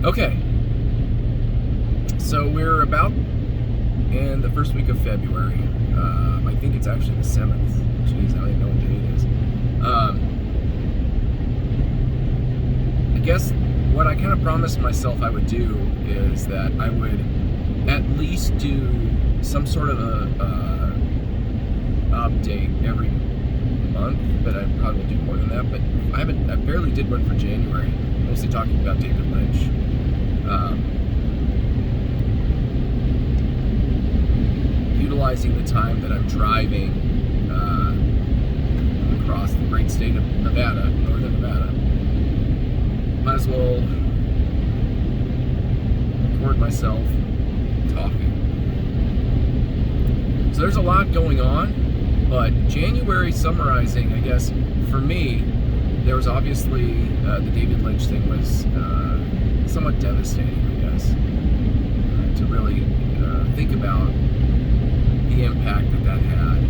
Okay, so we're about in the first week of February. I think it's actually the 7th. Jeez, I don't even know what day it is. I guess what I kind of promised myself I would do is that I would at least do some sort of a update every month, but I probably will do more than that. But I barely did one for January, mostly talking about David Lynch. Utilizing the time that I'm driving across the great state of Nevada, northern Nevada, might as well record myself talking. So there's a lot going on, but January summarizing, I guess, for me, there was obviously the David Lynch thing was somewhat devastating, I guess, to really think about the impact that had.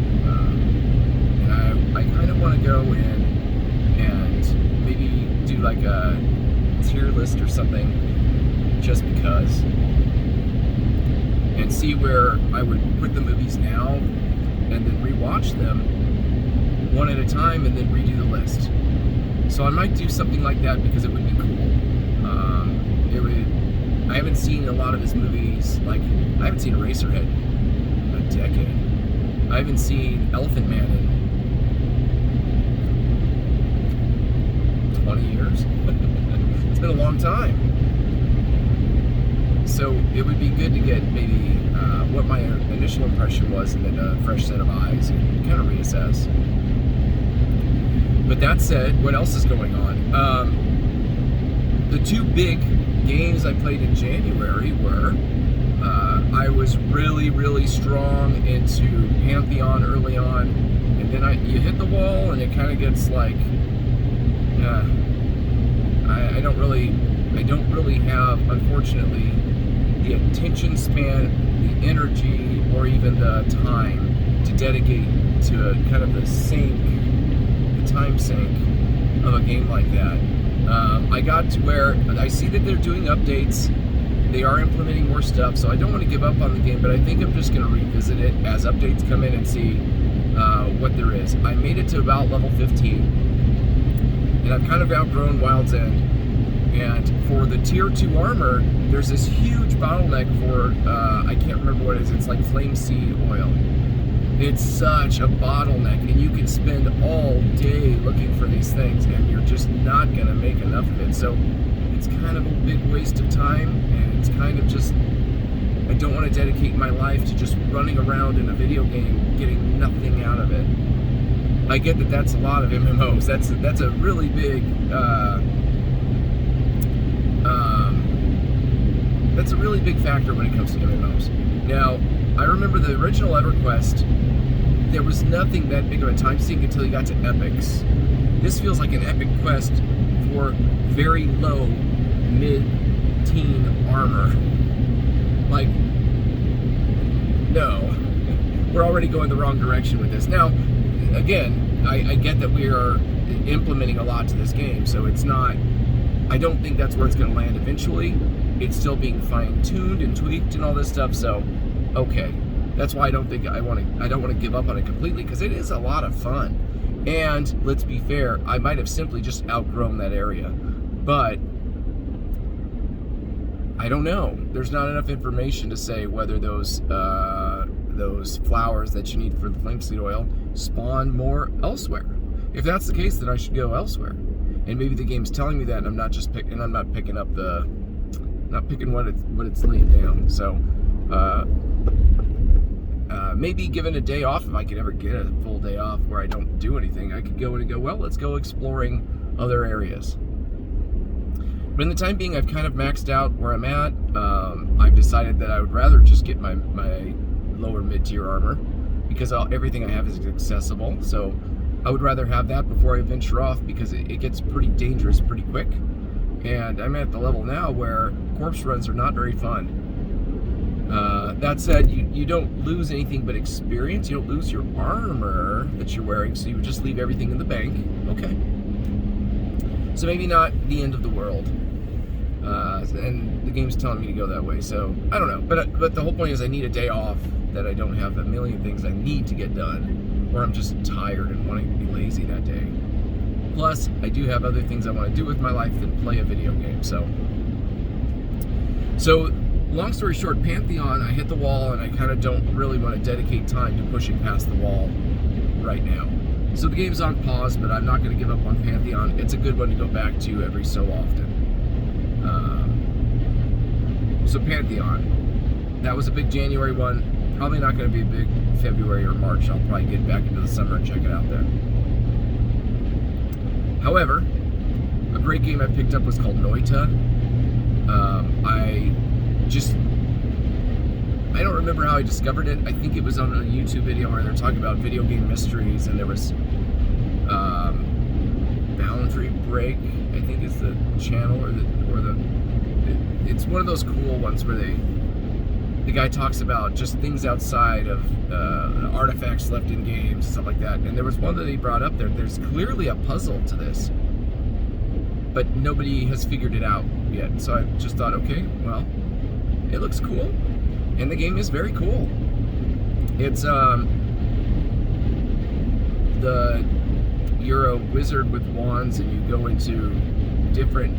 And I kind of want to go in and maybe do like a tier list or something, just because, and see where I would put the movies now and then rewatch them one at a time and then redo the list. So I might do something like that because it would be cool. I haven't seen a lot of his movies. Like, I haven't seen Eraserhead in a decade. I haven't seen Elephant Man in 20 years. It's been a long time. So it would be good to get maybe what my initial impression was and then a fresh set of eyes and kind of reassess. But that said, what else is going on? The two big games I played in January were, I was really, really strong into Pantheon early on, and then you hit the wall and it kind of gets like, I don't really have, unfortunately, the attention span, the energy, or even the time to dedicate to kind of the time sink of a game like that. I got to where I see that they're doing updates. They are implementing more stuff, so I don't want to give up on the game, but I think I'm just going to revisit it as updates come in and see what there is. I made it to about level 15, and I've kind of outgrown Wild's End. And for the tier 2 armor, there's this huge bottleneck for, I can't remember what it is, it's like flame seed oil. It's such a bottleneck, and you can spend all day looking for these things, and you're just not going to make enough of it. So it's kind of a big waste of time, and it's kind of just, I don't want to dedicate my life to just running around in a video game getting nothing out of it. I get that that's a lot of MMOs. That's a really big, that's a really big factor when it comes to MMOs. Now, I remember the original EverQuest, there was nothing that big of a time sink until you got to epics. This feels like an epic quest for very low, mid-teen armor. Like, no. We're already going the wrong direction with this. Now, again, I get that we are implementing a lot to this game, so it's not, I don't think that's where it's going to land eventually. It's still being fine-tuned and tweaked and all this stuff, so okay. That's why I don't want to give up on it completely, because it is a lot of fun. And let's be fair, I might have simply just outgrown that area. But I don't know. There's not enough information to say whether those flowers that you need for the flame seed oil spawn more elsewhere. If that's the case, then I should go elsewhere. And maybe the game's telling me that, and I'm not picking up not picking what it's laying down. So maybe given a day off, if I could ever get a full day off where I don't do anything, I could go in and go, well, let's go exploring other areas. But in the time being, I've kind of maxed out where I'm at. I've decided that I would rather just get my lower mid-tier armor, because everything I have is accessible. So I would rather have that before I venture off, because it gets pretty dangerous pretty quick. And I'm at the level now where corpse runs are not very fun. That said, you don't lose anything but experience. You don't lose your armor that you're wearing, so you would just leave everything in the bank. Okay. So maybe not the end of the world. and the game's telling me to go that way. So I don't know, but the whole point is I need a day off that I don't have a million things I need to get done, or I'm just tired and wanting to be lazy that day. Plus, I do have other things I want to do with my life than play a video game. So long story short, Pantheon, I hit the wall, and I kind of don't really want to dedicate time to pushing past the wall right now. So the game's on pause, but I'm not going to give up on Pantheon. It's a good one to go back to every so often. So Pantheon, that was a big January one. Probably not going to be a big February or March. I'll probably get back into the summer and check it out then. However, a great game I picked up was called Noita. I don't remember how I discovered it. I think it was on a YouTube video where they're talking about video game mysteries, and there was Boundary Break, I think is the channel, it's one of those cool ones where the guy talks about just things outside of artifacts left in games and stuff like that. And there was one that he brought up there. There's clearly a puzzle to this, but nobody has figured it out yet. So I just thought, okay, well, it looks cool, and the game is very cool. It's you're a wizard with wands, and you go into different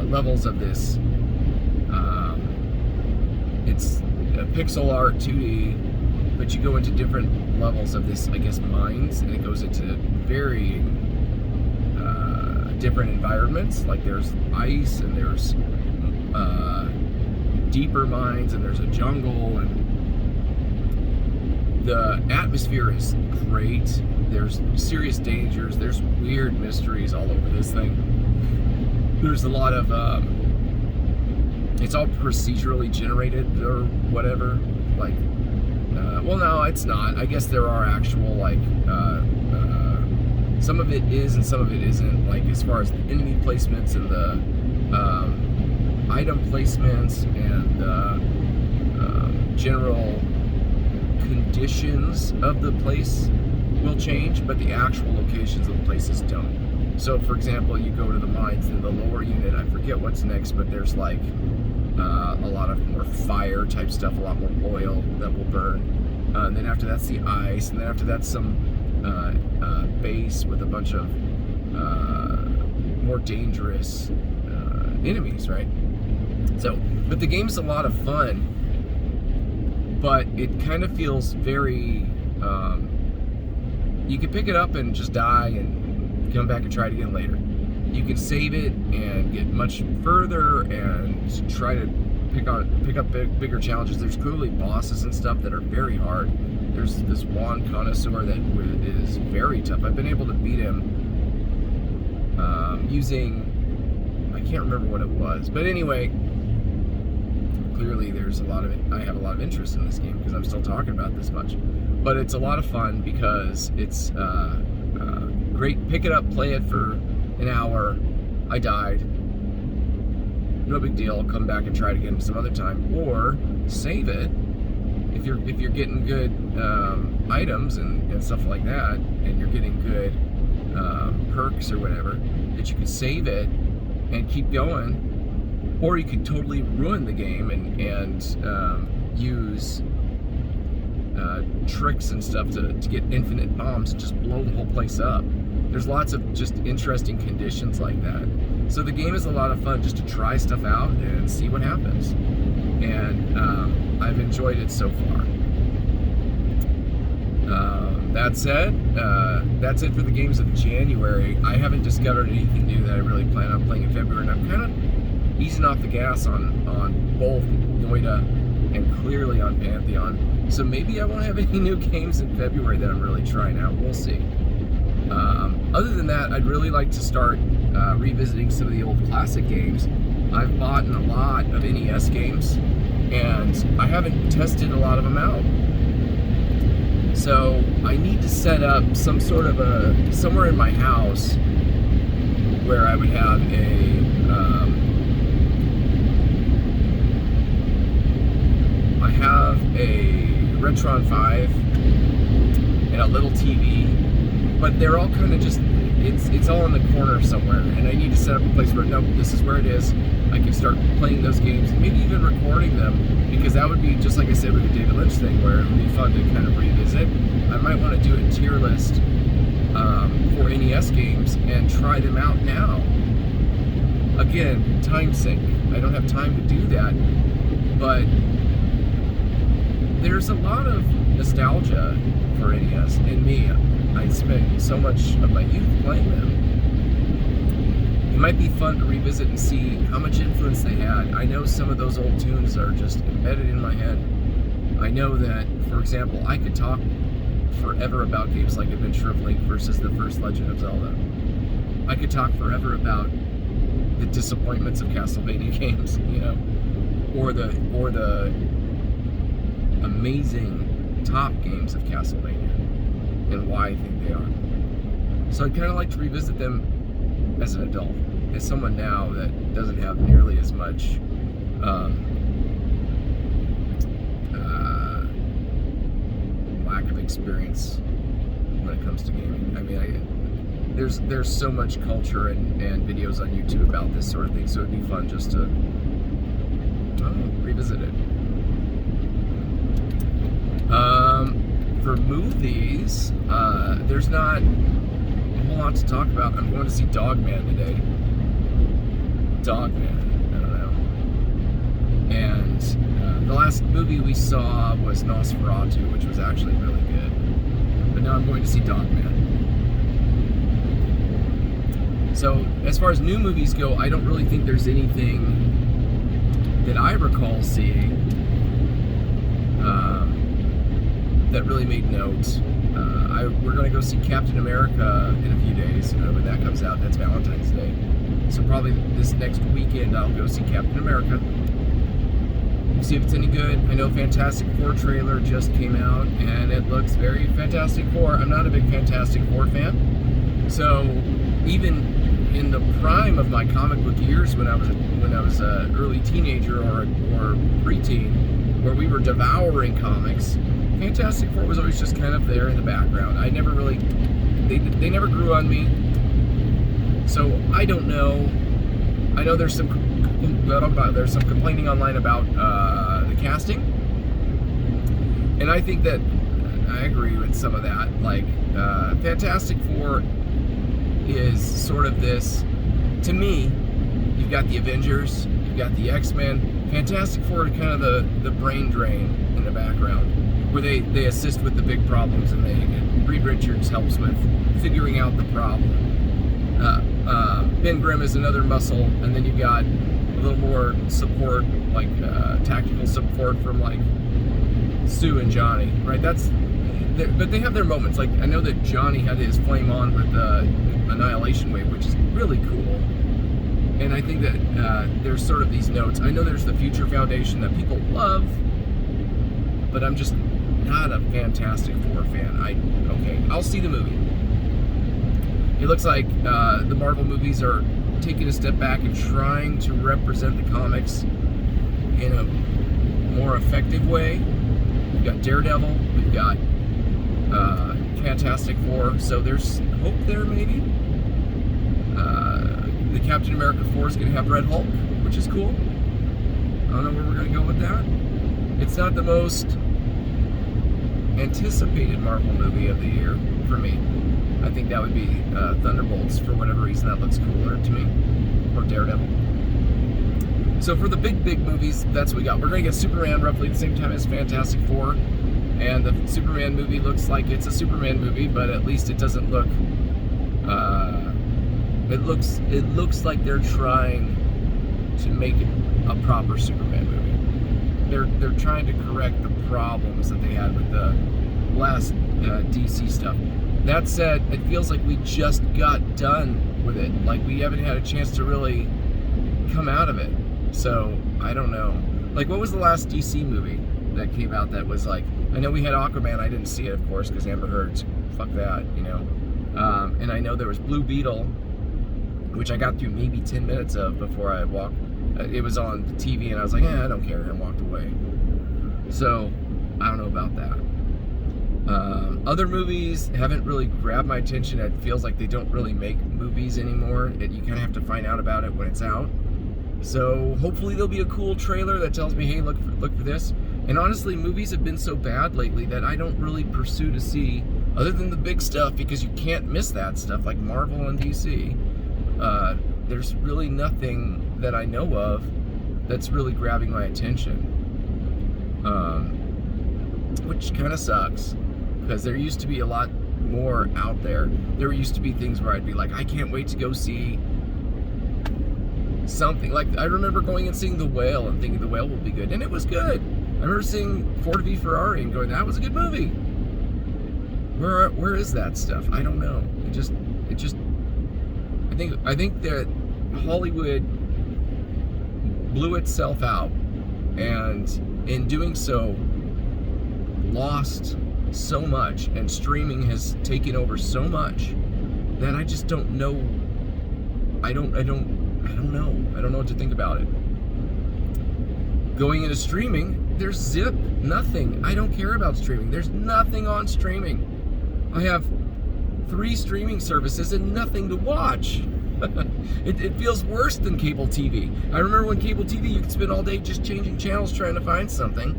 levels of this. It's a pixel art 2D, but you go into different levels of this, I guess, mines, and it goes into varying different environments. Like there's ice, and there's deeper mines, and there's a jungle, and the atmosphere is great. There's serious dangers. There's weird mysteries all over this thing. There's a lot of it's all procedurally generated or whatever. Like, well, no, it's not. I guess there are actual, like, some of it is and some of it isn't. Like, as far as the enemy placements and the item placements and the general conditions of the place will change, but the actual locations of the places don't. So, for example, you go to the mines in the lower unit, I forget what's next, but there's like a lot of more fire type stuff, a lot more oil that will burn. And then after that's the ice, and then after that's some base with a bunch of more dangerous enemies, right? So, but the game's a lot of fun, but it kind of feels very, you can pick it up and just die and come back and try it again later. You can save it and get much further and try to pick up bigger challenges. There's clearly bosses and stuff that are very hard. There's this wand connoisseur that is very tough. I've been able to beat him using, I can't remember what it was, but anyway, clearly I have a lot of interest in this game because I'm still talking about this much. But it's a lot of fun because it's great. Pick it up, play it for an hour. I died. No big deal. Come back and try it again some other time, or save it if you're getting good items and stuff like that, and you're getting good perks or whatever, that you can save it and keep going, or you could totally ruin the game and use tricks and stuff to get infinite bombs and just blow the whole place up. There's lots of just interesting conditions like that. So the game is a lot of fun just to try stuff out and see what happens. And I've enjoyed it so far. That said, that's it for the games of January. I haven't discovered anything new that I really plan on playing in February, and I'm kind of easing off the gas on both Noita and clearly on Pantheon. So maybe I won't have any new games in February that I'm really trying out. We'll see. Other than that, I'd really like to start revisiting some of the old classic games. I've bought a lot of NES games, and I haven't tested a lot of them out. So I need to set up some sort of somewhere in my house where I would have a Retron 5 and a little TV, but they're all kind of just it's all in the corner somewhere, and I need to set up a place where, nope, this is where it is. I can start playing those games, and maybe even recording them, because that would be, just like I said with the David Lynch thing, where it would be fun to kind of revisit. I might want to do a tier list for NES games and try them out now. Again, time sink. I don't have time to do that, but there's a lot of nostalgia for NES in me. I spent so much of my youth playing them. It might be fun to revisit and see how much influence they had. I know some of those old tunes are just embedded in my head. I know that, for example, I could talk forever about games like Adventure of Link versus the first Legend of Zelda. I could talk forever about the disappointments of Castlevania games, or the amazing top games of Castlevania, and why I think they are. So I'd kind of like to revisit them as an adult, as someone now that doesn't have nearly as much lack of experience when it comes to gaming. I mean, there's so much culture and videos on YouTube about this sort of thing, so it'd be fun just to revisit it. For movies, there's not a whole lot to talk about. I'm going to see Dogman today. Dogman, I don't know. And the last movie we saw was Nosferatu, which was actually really good. But now I'm going to see Dogman. So, as far as new movies go, I don't really think there's anything that I recall seeing that really made note. We're going to go see Captain America in a few days. When that comes out, that's Valentine's Day. So probably this next weekend I'll go see Captain America. See if it's any good. I know Fantastic Four trailer just came out, and it looks very Fantastic Four. I'm not a big Fantastic Four fan. So even in the prime of my comic book years, when I was an early teenager or preteen, where we were devouring comics, Fantastic Four was always just kind of there in the background. I never really, they never grew on me. So I don't know. I know there's some complaining online about the casting, and I think that I agree with some of that. Like Fantastic Four is sort of this, to me, you've got the Avengers, you've got the X-Men. Fantastic Four are kind of the brain drain in the background, where they assist with the big problems, and Reed Richards helps with figuring out the problem. Ben Grimm is another muscle, and then you've got a little more support, like tactical support from like Sue and Johnny, right? But they have their moments. Like I know that Johnny had his flame on with the Annihilation Wave, which is really cool. And I think that there's sort of these notes. I know there's the Future Foundation that people love, but I'm just not a Fantastic Four fan. I'll see the movie. It looks like the Marvel movies are taking a step back and trying to represent the comics in a more effective way. We've got Daredevil, we've got Fantastic Four, so there's hope there maybe. The Captain America 4 is going to have Red Hulk, which is cool. I don't know where we're going to go with that. It's not the most anticipated Marvel movie of the year for me. I think that would be Thunderbolts. For whatever reason, that looks cooler to me. Or Daredevil. So for the big movies, that's what we got. We're going to get Superman roughly at the same time as Fantastic Four. And the Superman movie looks like it's a Superman movie, but at least it doesn't look... It looks like they're trying to make it a proper Superman movie. They're trying to correct the problems that they had with the last DC stuff. That said, it feels like we just got done with it. Like we haven't had a chance to really come out of it. So I don't know. Like what was the last DC movie that came out that was like? I know we had Aquaman. I didn't see it, of course, because Amber Heard's. Fuck that, And I know there was Blue Beetle, which I got through maybe 10 minutes of before I walked. It was on TV, and I was like, I don't care, and walked away. So, I don't know about that. Other movies haven't really grabbed my attention. It feels like they don't really make movies anymore. You kind of have to find out about it when it's out. So hopefully there'll be a cool trailer that tells me, hey, look for this. And honestly, movies have been so bad lately that I don't really pursue to see, other than the big stuff, because you can't miss that stuff, like Marvel and DC. There's really nothing that I know of that's really grabbing my attention. Which kind of sucks, because there used to be a lot more out there. There used to be things where I'd be like, I can't wait to go see something. Like, I remember going and seeing The Whale and thinking The Whale will be good, and it was good. I remember seeing Ford v Ferrari and going, that was a good movie. Where is that stuff? I don't know. I think that Hollywood blew itself out, and in doing so lost so much, and streaming has taken over so much that I just don't know. I don't know. I don't know what to think about it. Going into streaming, there's zip, nothing. I don't care about streaming. There's nothing on streaming. I have 3 streaming services and nothing to watch. It feels worse than cable TV. I remember when cable TV, you could spend all day just changing channels trying to find something.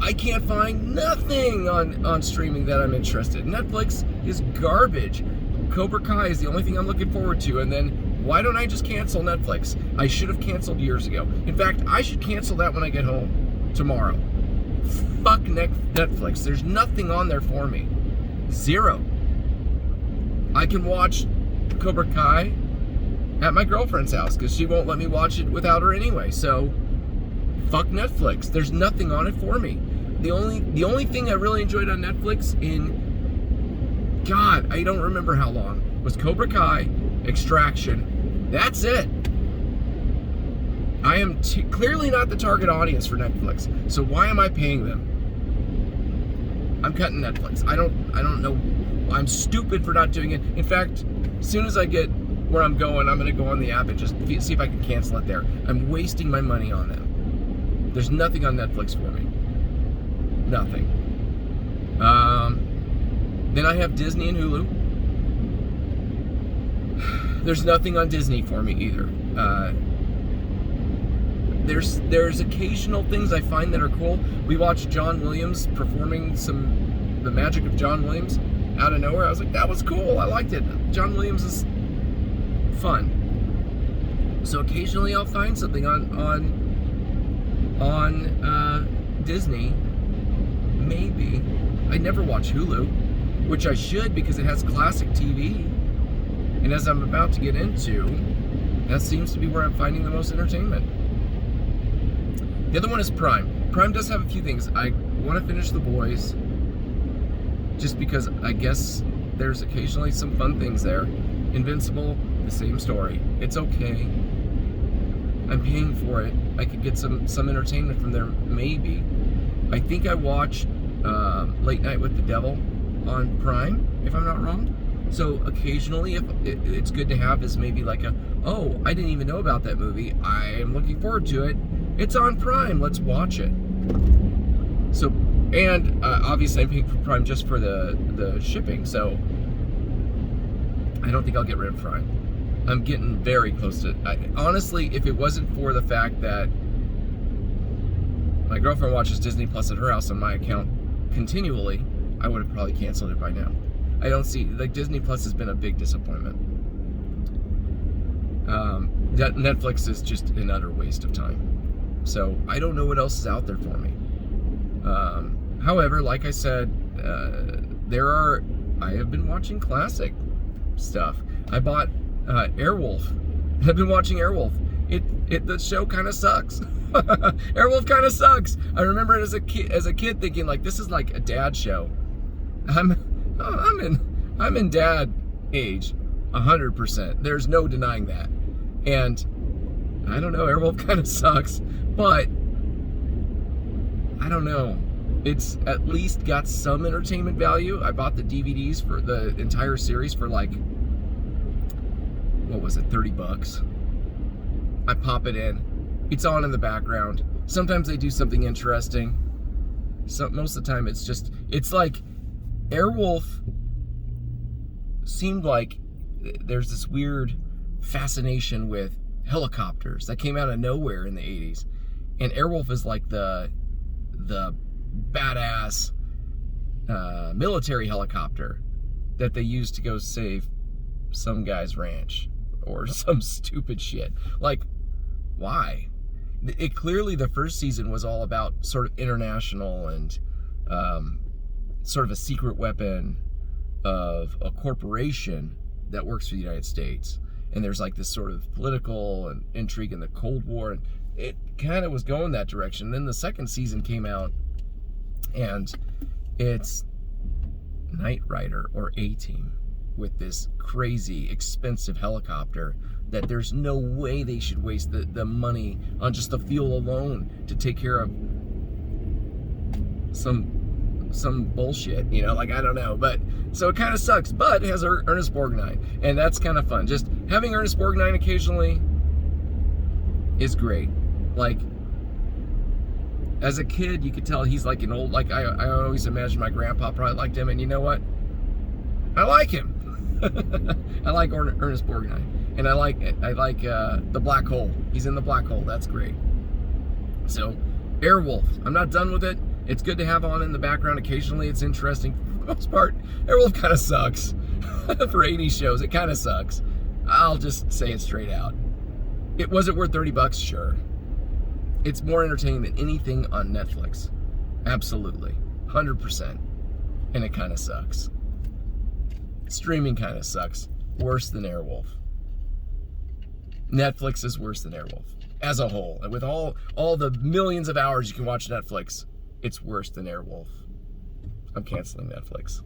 I can't find nothing on streaming that I'm interested in. Netflix is garbage. Cobra Kai is the only thing I'm looking forward to, and then why don't I just cancel Netflix? I should have canceled years ago. In fact, I should cancel that when I get home tomorrow. Fuck Netflix. There's nothing on there for me. 0. I can watch Cobra Kai at my girlfriend's house because she won't let me watch it without her anyway. So fuck Netflix. There's nothing on it for me. The only thing I really enjoyed on Netflix in, God, I don't remember how long, was Cobra Kai, Extraction. That's it. I am clearly not the target audience for Netflix. So why am I paying them? I'm cutting Netflix. I don't know. I'm stupid for not doing it. In fact, as soon as I get where I'm going, I'm going to go on the app and just see if I can cancel it there. I'm wasting my money on them. There's nothing on Netflix for me. Nothing. Then I have Disney and Hulu. There's nothing on Disney for me either. There's occasional things I find that are cool. We watched John Williams performing the magic of John Williams out of nowhere. I was like, that was cool. I liked it. John Williams is fun. So occasionally I'll find something on Disney. Maybe. I never watch Hulu, which I should because it has classic TV. And as I'm about to get into, that seems to be where I'm finding the most entertainment. The other one is Prime. Prime does have a few things. I want to finish The Boys, just because I guess there's occasionally some fun things there. Invincible, the same story. It's okay. I'm paying for it. I could get some entertainment from there, maybe. I think I watched Late Night with the Devil on Prime, if I'm not wrong. So occasionally, if it's good to have is maybe like oh, I didn't even know about that movie. I am looking forward to it. It's on Prime. Let's watch it. So, and obviously I'm paying for Prime just for the shipping. So I don't think I'll get rid of Prime. I'm getting very close to it. Honestly, if it wasn't for the fact that my girlfriend watches Disney Plus at her house on my account continually, I would have probably canceled it by now. I don't see, like, Disney Plus has been a big disappointment. Netflix is just an utter waste of time. So I don't know what else is out there for me. However, like I said, I have been watching classic stuff. I bought Airwolf. I've been watching Airwolf. The show kind of sucks. Airwolf kind of sucks. I remember it as a kid thinking, like, this is like a dad show. I'm in dad age 100%. There's no denying that. And I don't know, Airwolf kind of sucks, but I don't know. It's at least got some entertainment value. I bought the DVDs for the entire series for like, what was it, $30. I pop it in. It's on in the background. Sometimes they do something interesting. So most of the time it's like Airwolf seemed like there's this weird fascination with helicopters that came out of nowhere in the 80s. And Airwolf is like the badass military helicopter that they used to go save some guy's ranch or some stupid shit. Like, why? It clearly, the first season was all about sort of international and sort of a secret weapon of a corporation that works for the United States. And there's like this sort of political and intrigue in the Cold War. And it kind of was going that direction. Then the second season came out, and it's Knight Rider or A-Team with this crazy expensive helicopter that there's no way they should waste the money on just the fuel alone to take care of some bullshit, you know, like, I don't know. But so it kind of sucks, but it has Ernest Borgnine, and that's kind of fun. Just having Ernest Borgnine occasionally is great. Like, as a kid, you could tell he's like an old, like, I always imagined my grandpa probably liked him, and you know what? I like him. I like Ernest Borgnine, and I like the Black Hole. He's in the Black Hole. That's great. So, Airwolf. I'm not done with it. It's good to have on in the background occasionally. It's interesting. For the most part, Airwolf kind of sucks. For 80s shows, it kind of sucks. I'll just say it straight out. Was it worth $30? Sure. It's more entertaining than anything on Netflix. Absolutely. 100%. And it kind of sucks. Streaming kind of sucks. Worse than Airwolf. Netflix is worse than Airwolf. As a whole. And with all the millions of hours you can watch Netflix, it's worse than Airwolf. I'm canceling Netflix.